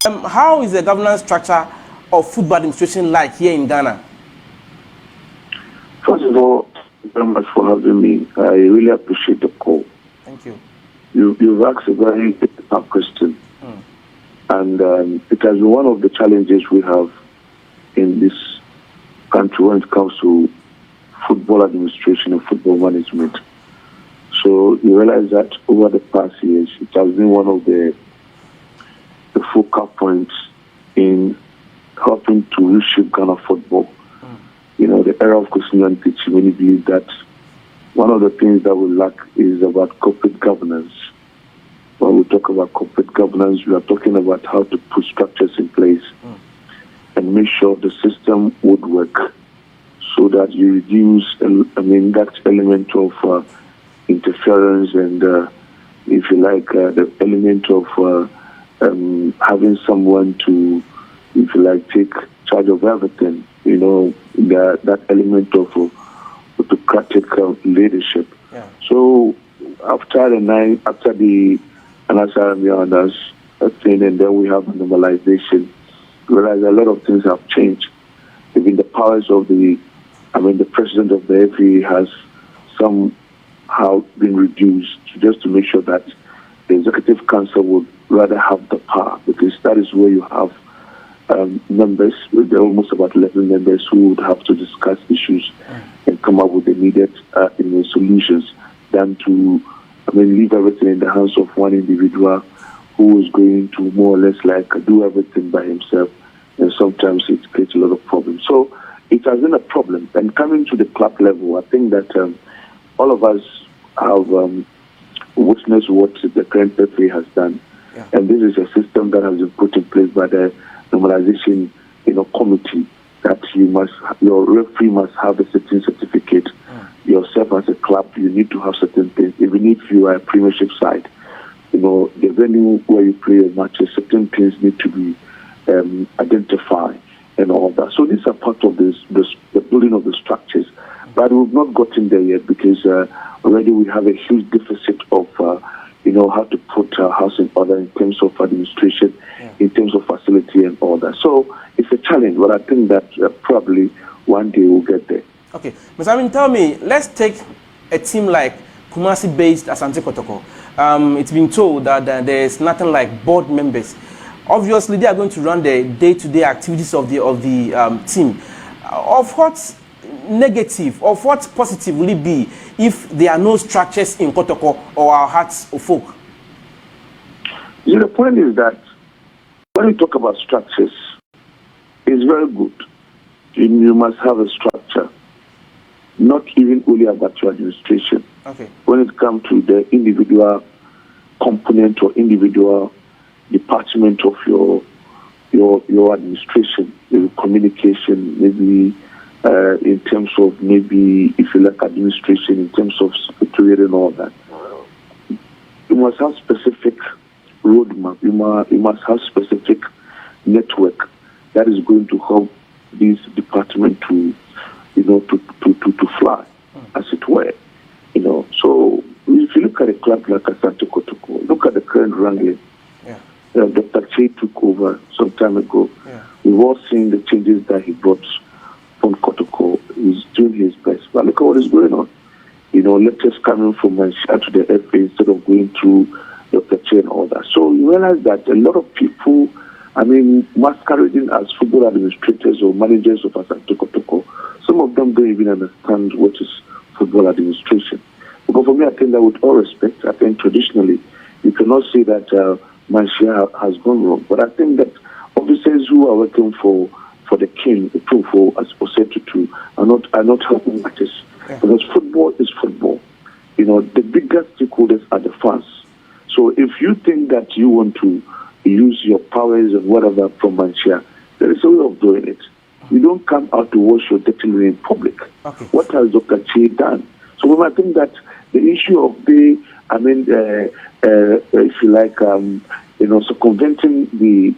How is the governance structure of football administration like here in Ghana? First of all, thank you very much for having me. I really appreciate the call. Thank you. You've asked a very tough question. And it has been one of the challenges we have in this country when it comes to football administration and football management. So you realize that over the past years, it has been one of the focal points in helping to reshape Ghana football. You know, the era of Kusinyan teaching, many believe that one of the things that we lack is about corporate governance. When we talk about corporate governance, we are talking about how to put structures in place and make sure the system would work so that you reduce, that element of interference and, if you like, the element of having someone to, if you like, take charge of everything. You know, that element of autocratic leadership. Yeah. So after the others thing, and then we have normalization, whereas a lot of things have changed. Even the powers of the president of the FA has somehow been reduced just to make sure that the executive council would rather have the power, because that is where you have members, there are almost about 11 members who would have to discuss issues and come up with the needed solutions, than to leave everything in the hands of one individual who is going to more or less like do everything by himself, and sometimes it creates a lot of problems. So it has been a problem. And coming to the club level, I think that all of us have witnessed what the current FA has done. Yeah. And this is a system that has been put in place by the normalization committee, that your referee must have a certain certificate. Yourself as a club, you need to have certain things. Even if you are a premiership side, the venue where you play your matches, certain things need to be identified and all that. So these are part of the building of the structures. But we've not gotten there yet, because already we have a huge deficit of how to put our house in order in terms of administration, in terms of facility and all that. So it's a challenge, but I think that probably one day we'll get there. Okay. Mr. Amin, tell me, let's take a team like Kumasi-based Asante Kotoko. It's been told that there's nothing like board members. Obviously, they are going to run the day-to-day activities of the team. Of what negative, of what positive will it be if there are no structures in Kotoko or our hearts of folk? The point is that when we talk about structures, it's very good. You must have a structure, not even only about your administration. Okay. When it comes to the individual component or individual department of your administration, maybe communication, maybe in terms of maybe, if you like, administration, in terms of secretariat and all that, you must have specific roadmap. You must have specific network that is going to help this department to fly, as it were. So if you look at a club like Asante Kotoko, look at the current wrangling. Dr. Che took over some time ago. We've all seen the changes that he brought from Kotoko. He's doing his best. But look at what is going on. Lectures coming from Mansha to the FA instead of going through Dr. Che and all that. So you realize that a lot of people, masquerading as football administrators or managers of Asante Kotoko, some of them don't even understand what is football administration. Because for me, I think that with all respect, I think traditionally, you cannot say that Mansha has gone wrong. But I think that officers who are working for the king, the Prufo, as Osetutu, are not helping matters. Because football is football. The biggest stakeholders are the fans. So if you think that you want to use your powers and whatever from Mansha, there is a way of doing it. You don't come out to wash your dirty linen in public. Okay. What has Dr. Che done? So I think that the issue of if you like, circumventing the